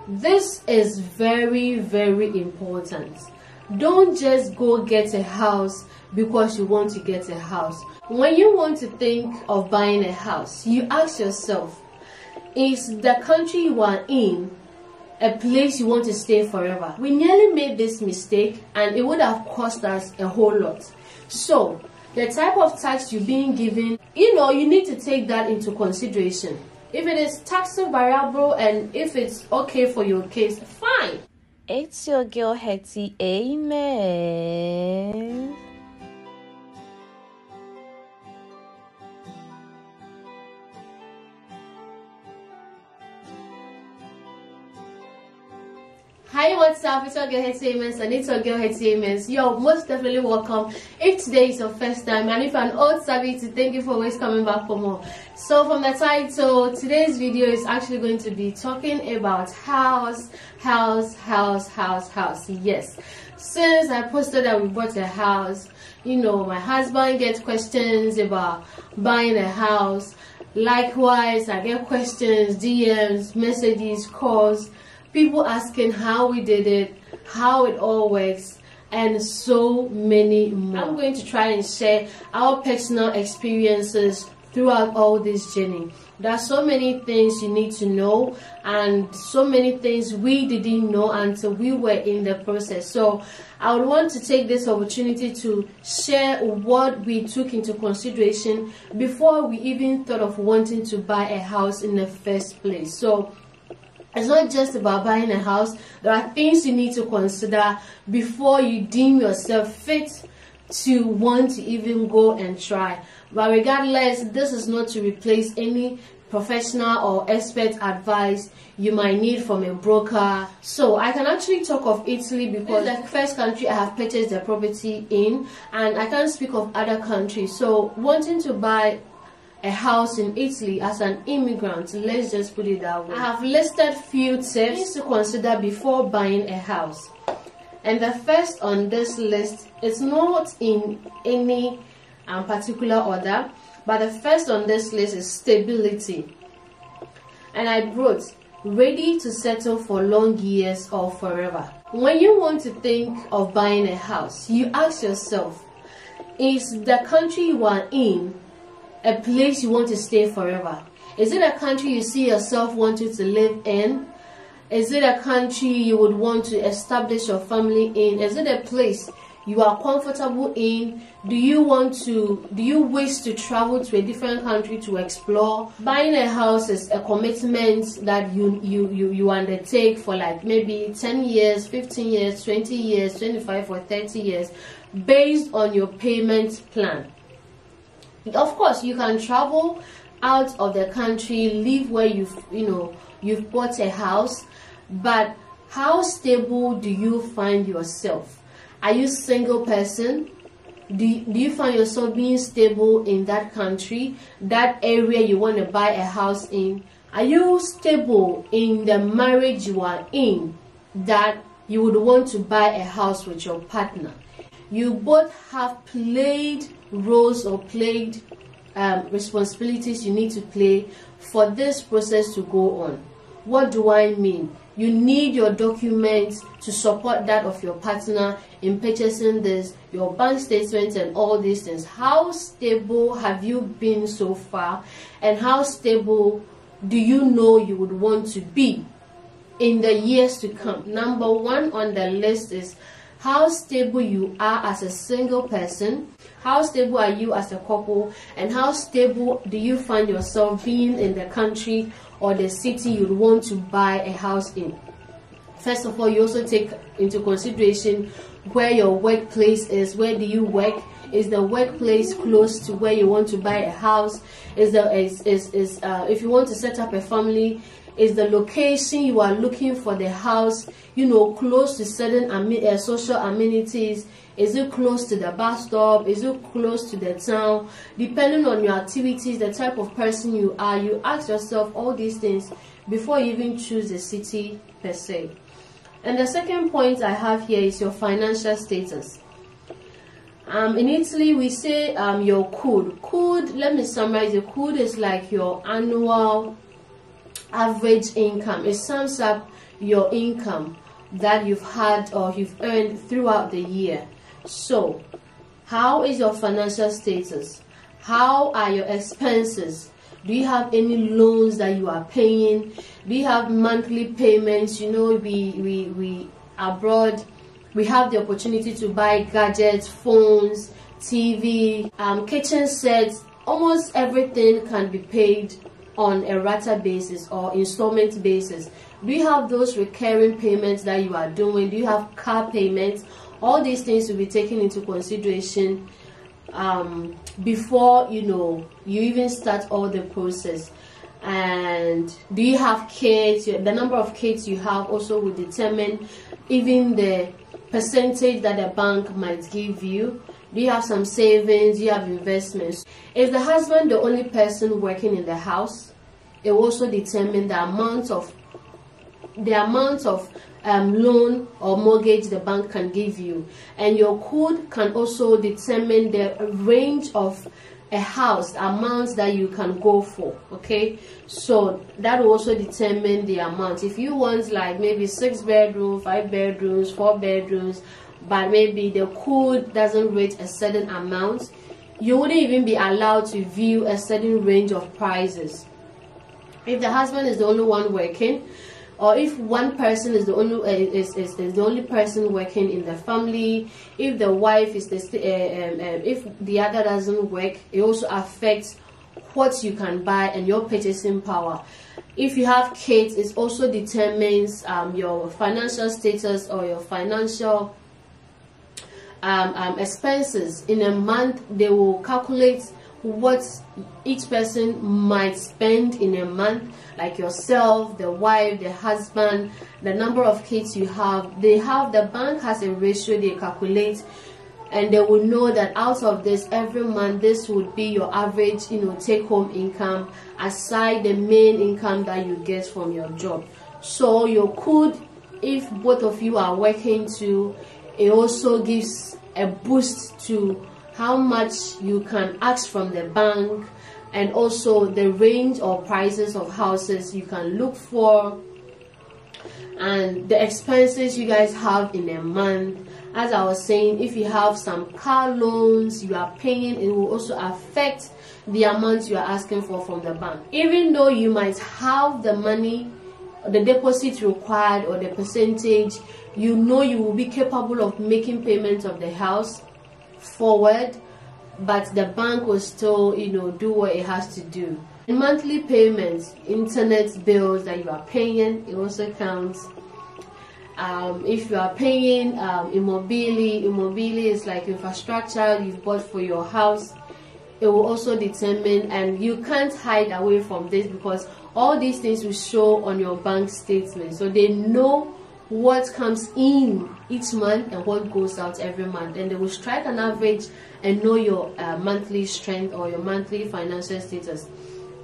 This is very, very important. Don't just go get a house because you want to get a house. When you want to think of buying a house, you ask yourself, is the country you are in a place you want to stay forever? We nearly made this mistake and it would have cost us a whole lot. So the type of tax you're being given, you need to take that into consideration. If it is tax variable and if it's okay for your case, fine. It's your girl Hetty. Amen. Hi, what's up? It's your girl Hetty Amens and it's your girl Hetty Amens. You're most definitely welcome if today is your first time, and if you're an old savvy, to thank you for always coming back for more. So from the title, today's video is actually going to be talking about house. Yes, since I posted that we bought a house, my husband gets questions about buying a house. Likewise, I get questions, DMs, messages, calls, people asking how we did it, how it all works, and so many more. I'm going to try and share our personal experiences throughout all this journey. There are so many things you need to know and so many things we didn't know until we were in the process. So I would want to take this opportunity to share what we took into consideration before we even thought of wanting to buy a house in the first place. So it's not just about buying a house. There are things you need to consider before you deem yourself fit to want to even go and try. But regardless, this is not to replace any professional or expert advice you might need from a broker. So I can actually talk of Italy because it's the first country I have purchased the property in, and I can't speak of other countries. So wanting to buy a house in Italy as an immigrant, let's just put it that way, I have listed few tips to consider before buying a house. And the first on this list is not in any particular order, but the first on this list is stability. And I wrote, ready to settle for long years or forever. When you want to think of buying a house, you ask yourself, is the country you are in a place you want to stay forever? Is it a country you see yourself wanting to live in? Is it a country you would want to establish your family in? Is it a place you are comfortable in? Do you wish to travel to a different country to explore? Buying a house is a commitment that you undertake for like maybe 10 years, 15 years, 20 years, 25 or 30 years based on your payment plan. Of course, you can travel out of the country, live where you've bought a house, but how stable do you find yourself? Are you a single person? Do you find yourself being stable in that country, that area you want to buy a house in? Are you stable in the marriage you are in, that you would want to buy a house with your partner? You both have played roles or played responsibilities you need to play for this process to go on. What do I mean? You need your documents to support that of your partner in purchasing this, your bank statements and all these things. How stable have you been so far, and how stable do you know you would want to be in the years to come? Number one on the list is how stable you are as a single person, how stable are you as a couple, and how stable do you find yourself being in the country or the city you'd want to buy a house in. First of all, you also take into consideration where your workplace is. Where do you work? Is the workplace close to where you want to buy a house? If you want to set up a family, is the location you are looking for the house, close to certain social amenities? Is it close to the bus stop? Is it close to the town? Depending on your activities, the type of person you are, you ask yourself all these things before you even choose the city per se. And the second point I have here is your financial status. In Italy, we say your CUD. CUD, let me summarize. The CUD is like your annual average income. It sums up your income that you've had or you've earned throughout the year. So, how is your financial status? How are your expenses? Do you have any loans that you are paying? Do you have monthly payments? You know, we abroad, we have the opportunity to buy gadgets, phones, TV, kitchen sets. Almost everything can be paid on a rata basis or installment basis. Do you have those recurring payments that you are doing? Do you have car payments? All these things will be taken into consideration before you even start all the process. And do you have kids? The number of kids you have also will determine even the percentage that the bank might give you. Do you have some savings? Do you have investments? Is the husband the only person working in the house? It will also determine the amount of loan or mortgage the bank can give you. And your code can also determine the range of a house, the amounts that you can go for. Okay, so that will also determine the amount. If you want like maybe 6 bedrooms, 5 bedrooms, 4 bedrooms, but maybe the code doesn't rate a certain amount, you wouldn't even be allowed to view a certain range of prices. If the husband is the only one working, or if one person is the only person working in the family, if the wife is if the other doesn't work, it also affects what you can buy and your purchasing power. If you have kids, it also determines your financial status or your financial expenses. In a month, they will calculate what each person might spend in a month, like yourself, the wife, the husband, the number of kids you have. The bank has a ratio they calculate, and they will know that out of this, every month, this would be your average take home income, aside the main income that you get from your job. So you could, if both of you are working too, it also gives a boost to how much you can ask from the bank, and also the range or prices of houses you can look for, and the expenses you guys have in a month. As I was saying, if you have some car loans you are paying, it will also affect the amount you are asking for from the bank. Even though you might have the money, the deposit required or the percentage, you will be capable of making payments of the house forward, but the bank will still do what it has to do. In monthly payments, internet bills that you are paying, it also counts. If you are paying immobiliary is like infrastructure you've bought for your house, it will also determine, and you can't hide away from this because all these things will show on your bank statement, so they know what comes in each month and what goes out every month, and they will strike an average and know your monthly strength or your monthly financial status.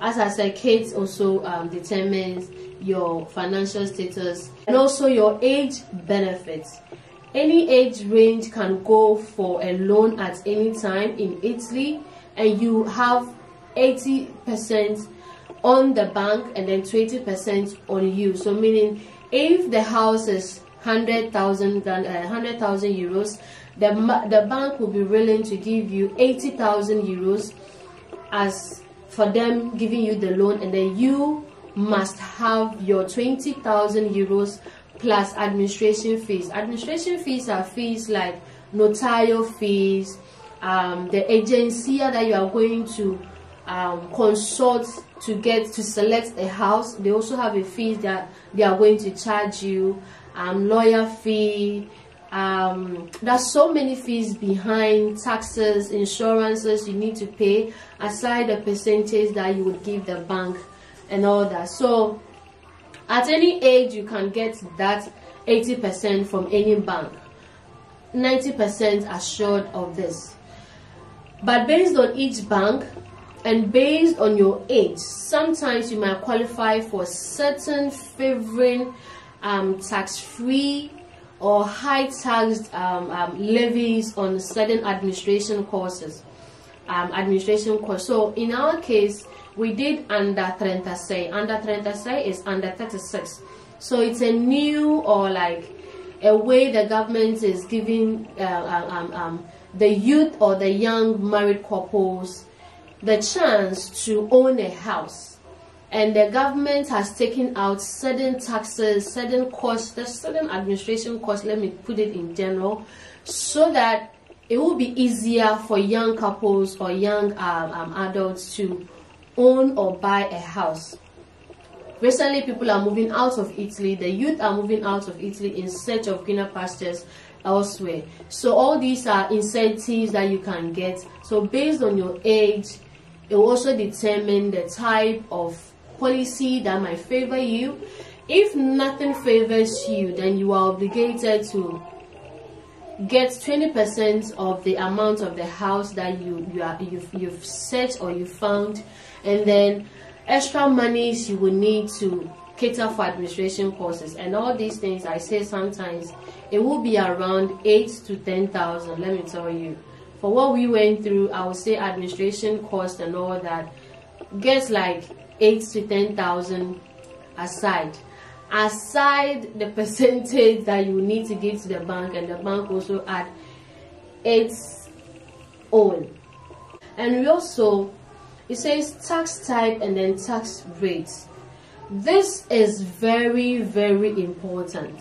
As I said, kids also determines your financial status, and also your age benefits. Any age range can go for a loan at any time in Italy, and you have 80% on the bank and then 20% on you. So meaning, if the house is 100,000 euros, the bank will be willing to give you 80,000 euros as for them giving you the loan, and then you must have your 20,000 euros plus administration fees. Administration fees are fees like notarial fees, the agency that you are going to consult to select a house. They also have a fee that they are going to charge you, lawyer fee. There's so many fees behind, taxes, insurances you need to pay, aside the percentage that you would give the bank and all that. So at any age you can get that 80% from any bank, 90% assured of this. But based on each bank and based on your age, sometimes you might qualify for certain favoring tax-free or high-taxed levies on certain administration courses. So in our case, we did under 36. Under 36 is under 36. So it's a new, or like a way the government is giving the youth or the young married couples the chance to own a house. And the government has taken out certain taxes, certain costs, certain administration costs, let me put it in general, so that it will be easier for young couples or young adults to own or buy a house. Recently, people are moving out of Italy. The youth are moving out of Italy in search of greener pastures elsewhere. So all these are incentives that you can get. So based on your age, it will also determine the type of policy that might favor you. If nothing favors you, then you are obligated to get 20% of the amount of the house that you've searched or you found, and then extra monies you will need to cater for administration courses and all these things. I say sometimes it will be around 8,000 to 10,000. Let me tell you, for what we went through, I would say administration cost and all that gets like 8,000 to 10,000 aside the percentage that you need to give to the bank, and the bank also add its own. And we also, it says tax type and then tax rates. This is very, very important.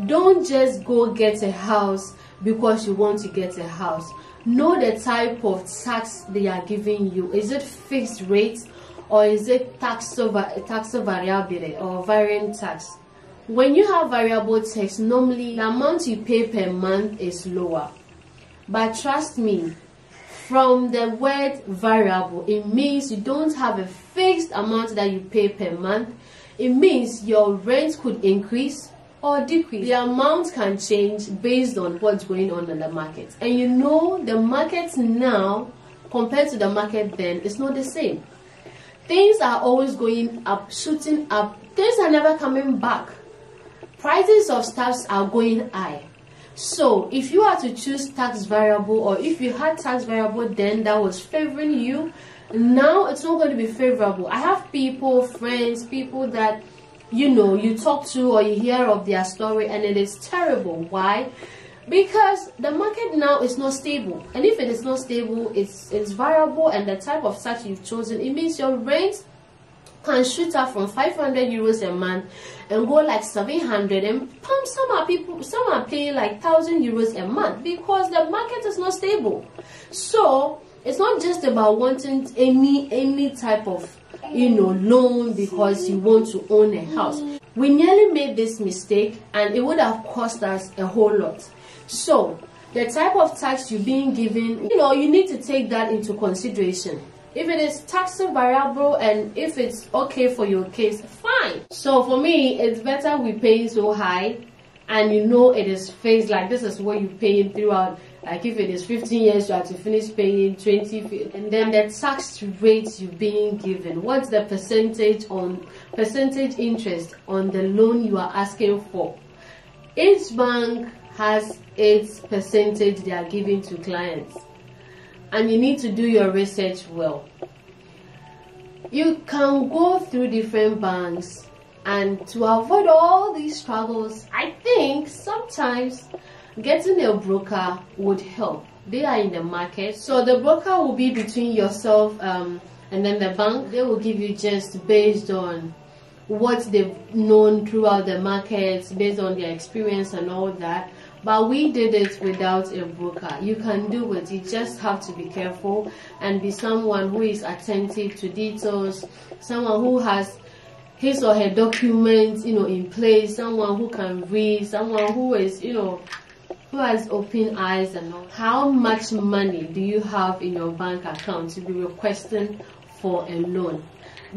Don't just go get a house because you want to get a house. Know the type of tax they are giving you. Is it fixed rate, or is it tax variable or varying tax? When you have variable tax, normally the amount you pay per month is lower. But trust me, from the word variable, it means you don't have a fixed amount that you pay per month. It means your rent could increase or decrease. The amount can change based on what's going on in the market. And you know, the market now compared to the market then is not the same. Things are always going up, shooting up. Things are never coming back. Prices of stuffs are going high. So if you are to choose tax variable, or if you had tax variable then that was favoring you, now it's not going to be favorable. I have people, friends, people that you know you talk to or you hear of their story, and it is terrible. Why? Because the market now is not stable, and if it is not stable, it's variable, and the type of tax you've chosen, it means your rent can shoot up from 500 euros a month and go like 700, and some are paying like 1,000 euros a month because the market is not stable. So it's not just about wanting any type of loan because you want to own a house. We nearly made this mistake, and it would have cost us a whole lot. So the type of tax you're being given, you need to take that into consideration. If it is tax variable and if it's okay for your case, fine. So for me, it's better we pay so high, and it is phased, like this is what you're paying throughout. Like if it is 15 years, you have to finish paying 20, and then the tax rates you're being given. What's the percentage interest on the loan you are asking for? Each bank has its percentage they are giving to clients, and you need to do your research well. You can go through different banks, and to avoid all these struggles, I think sometimes getting a broker would help. They are in the market, so the broker will be between yourself and then the bank. They will give you just based on what they've known throughout the markets, based on their experience and all that. But we did it without a broker. You can do it. You just have to be careful and be someone who is attentive to details, someone who has his or her documents, in place, someone who can read, someone who is, who has open eyes and all. How much money do you have in your bank account to be requesting for a loan?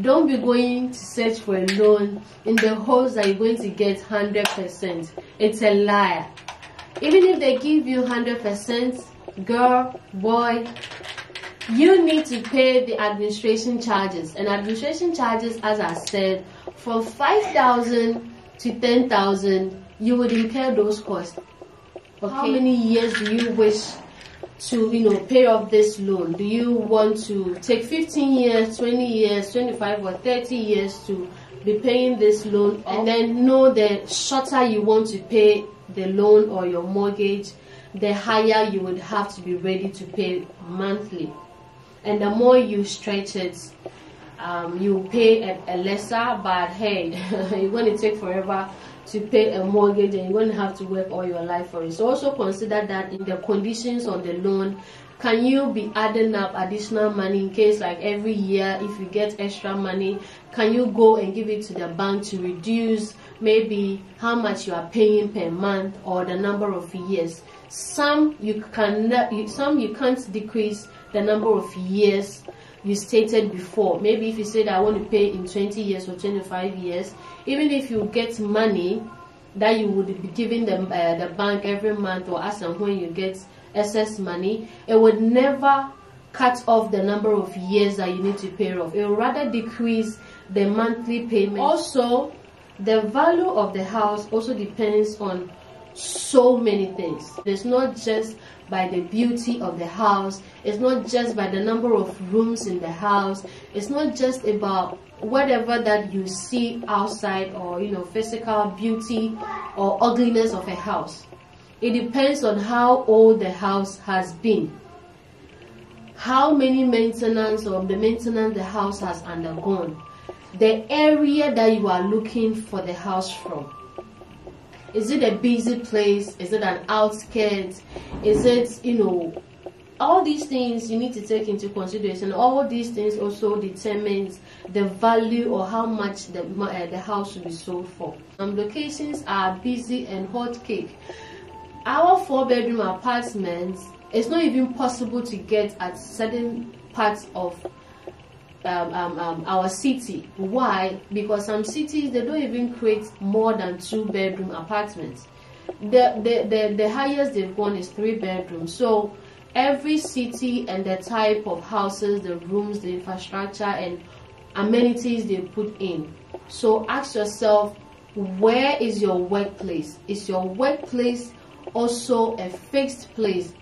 Don't be going to search for a loan in the hopes that you're going to get 100%. It's a lie. Even if they give you 100%, girl, boy, you need to pay the administration charges. And administration charges, as I said, from 5,000 to 10,000, you would incur those costs. Okay. How many years do you wish to, pay off this loan? Do you want to take 15 years, 20 years, 25 or 30 years to be paying this loan, and then know the shorter you want to pay the loan or your mortgage, the higher you would have to be ready to pay monthly. And the more you stretch it, you pay a lesser, but hey, you're going to take forever to pay a mortgage, and you're going to have to work all your life for it. So also consider that in the conditions on the loan. Can you be adding up additional money in case, like every year, if you get extra money, can you go and give it to the bank to reduce maybe how much you are paying per month or the number of years? Some you can't decrease the number of years you stated before. Maybe if you said I want to pay in 20 years or 25 years, even if you get money that you would be giving the bank every month or as and when you get excess money, it would never cut off the number of years that you need to pay off. It will rather decrease the monthly payment. Also, the value of the house also depends on so many things. It's not just by the beauty of the house, it's not just by the number of rooms in the house, it's not just about whatever that you see outside, or physical beauty or ugliness of a house. It depends on how old the house has been, how many maintenance or the maintenance the house has undergone, the area that you are looking for the house from. Is it a busy place? Is it an outskirts? Is it, all these things you need to take into consideration. All these things also determines the value or how much the house will be sold for. Some locations are busy and hot cake. Our 4-bedroom apartments, it's not even possible to get at certain parts of our city. Why? Because some cities, they don't even create more than 2-bedroom apartments. The highest they've gone is 3 bedrooms. So every city and the type of houses, the rooms, the infrastructure and amenities they put in. So ask yourself, where is your workplace? Is your workplace also a fixed place?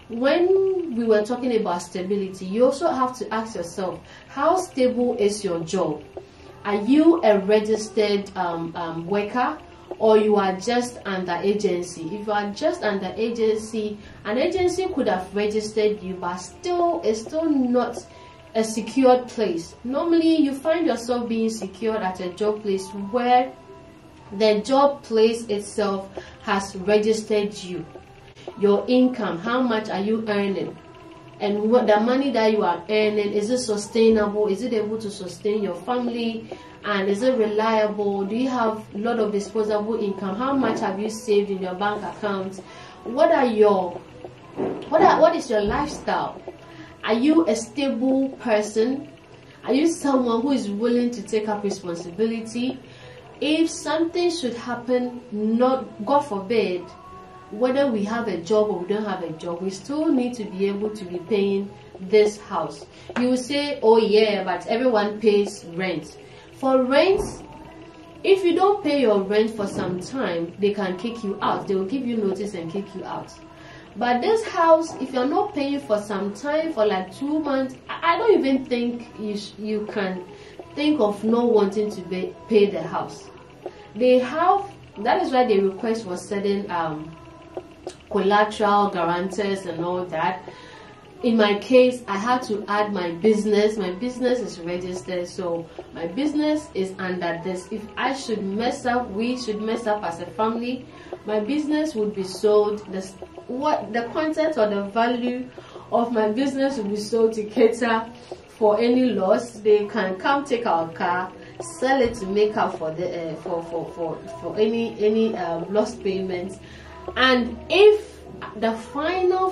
When we were talking about stability, you also have to ask yourself, how stable is your job? Are you a registered worker, or you are just under agency? If you are just under agency, an agency could have registered you, but it's still not a secured place. Normally you find yourself being secured at a job place where the job place itself has registered you. Your income, how much are you earning? And what the money that you are earning, is it sustainable? Is it able to sustain your family? And is it reliable? Do you have a lot of disposable income? How much have you saved in your bank account? What is your lifestyle? Are you a stable person? Are you someone who is willing to take up responsibility? If something should happen, not God forbid, whether we have a job or we don't have a job, we still need to be able to be paying this house. You will say, oh yeah, but everyone pays rent. For rent, if you don't pay your rent for some time, they can kick you out. They will give you notice and kick you out. But this house, if you're not paying for some time, for like 2 months, I don't even think you can think of not wanting to pay the house. That is why they request for certain collateral, guarantors and all that. In my case, I had to add my business. My business is registered, so my business is under this. If I should mess up, we should mess up as a family, my business would be sold. The content or the value of my business will be sold to cater for any loss. They can come take our car, sell it to make up for the for any lost payments. And if the final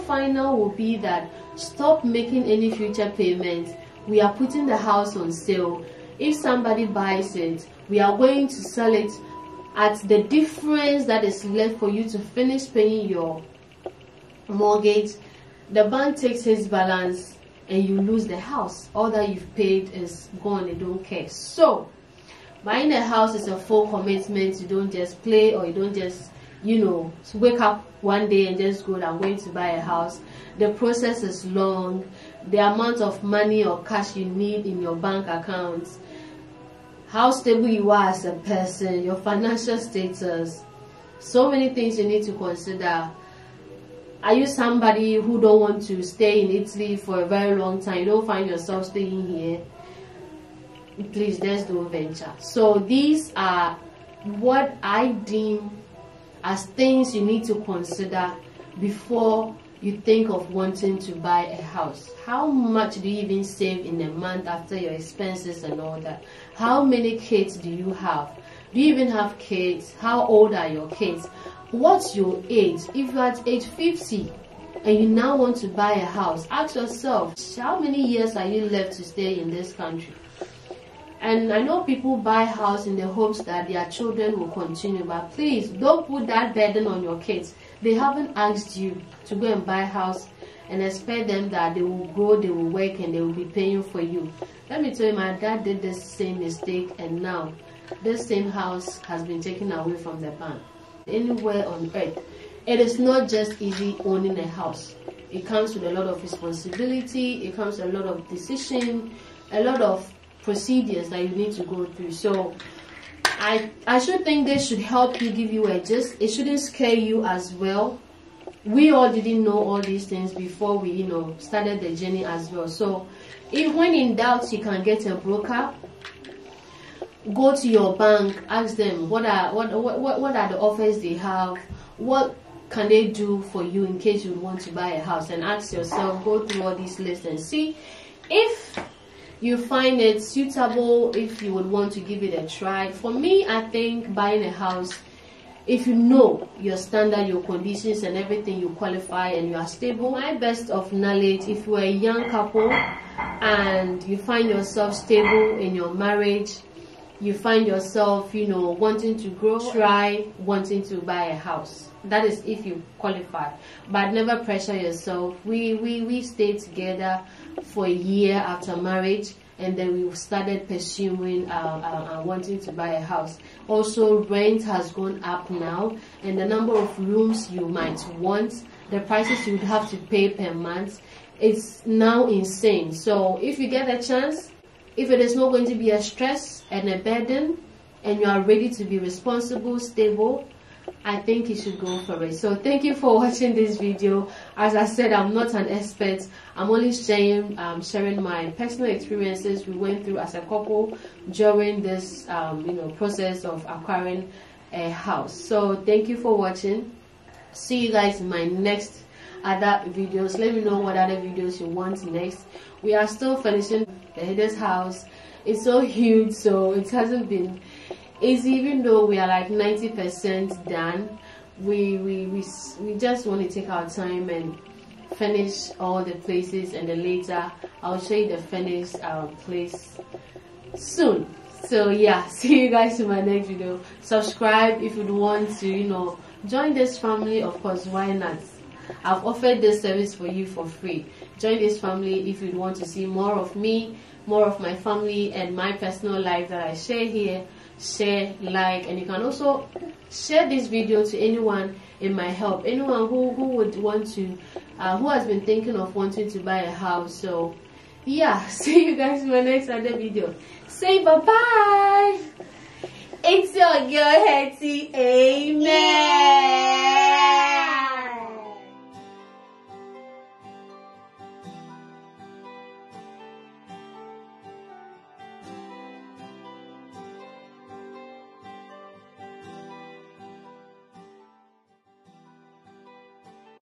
will be that stop making any future payments, we are putting the house on sale. If somebody buys it, we are going to sell it at the difference that is left for you to finish paying your mortgage. The bank takes its balance and you lose the house. All that you've paid is gone. They don't care. So buying a house is a full commitment. You don't just play, or you don't just wake up one day and just go, I'm going to buy a house. The process is long. The amount of money or cash you need in your bank accounts how stable you are as a person, your financial status. So many things you need to consider. Are you somebody who don't want to stay in Italy for a very long time? You don't find yourself staying here? Please, there's no venture. So these are what I deem as things you need to consider before you think of wanting to buy a house. How much do you even save in a month after your expenses and all that? How many kids do you have? Do you even have kids? How old are your kids? What's your age? If you're at age 50 and you now want to buy a house, ask yourself, how many years are you left to stay in this country? And I know people buy house in the hopes that their children will continue, but please don't put that burden on your kids. They haven't asked you to go and buy a house and expect them that they will grow, they will work, and they will be paying for you. Let me tell you, my dad did the same mistake, and now this same house has been taken away from the bank. Anywhere on earth, it is not just easy owning a house. It comes with a lot of responsibility, it comes with a lot of decision, a lot of procedures that you need to go through. So I should think this should help you, give you a gist. It shouldn't scare you as well. We all didn't know all these things before we started the journey as well. So if when in doubt, you can get a broker. Go to your bank, ask them what are the offers they have, what can they do for you in case you want to buy a house, and ask yourself, go through all these lists and see if you find it suitable, if you would want to give it a try. For me, I think buying a house, if you know your standard, your conditions and everything, you qualify and you are stable. My best of knowledge, if you are a young couple and you find yourself stable in your marriage, you find yourself, wanting to grow, try wanting to buy a house. That is if you qualify, but never pressure yourself. We stayed together for a year after marriage, and then we started pursuing wanting to buy a house. Also, rent has gone up now, and the number of rooms you might want, the prices you would have to pay per month, it's now insane. So if you get a chance, if it is not going to be a stress and a burden, and you are ready to be responsible, stable, I think you should go for it. So thank you for watching this video. As I said, I'm not an expert. I'm only sharing my personal experiences we went through as a couple during this process of acquiring a house. So thank you for watching. See you guys in my next other videos. Let me know what other videos you want next. We are still finishing this house. It's so huge, so it hasn't been easy, even though we are like 90% done. We just want to take our time and finish all the places, and then later I'll show you the finished place soon. So yeah, see you guys in my next video. Subscribe if you want to join this family. Of course, why not? I've offered this service for you for free. Join this family if you want to see more of me, more of my family, and my personal life that I share here. Share, like, and you can also share this video to anyone in my help, anyone who would want to, who has been thinking of wanting to buy a house. So yeah, see you guys in my next other video. Say bye bye. It's your girl Hetty. Amen.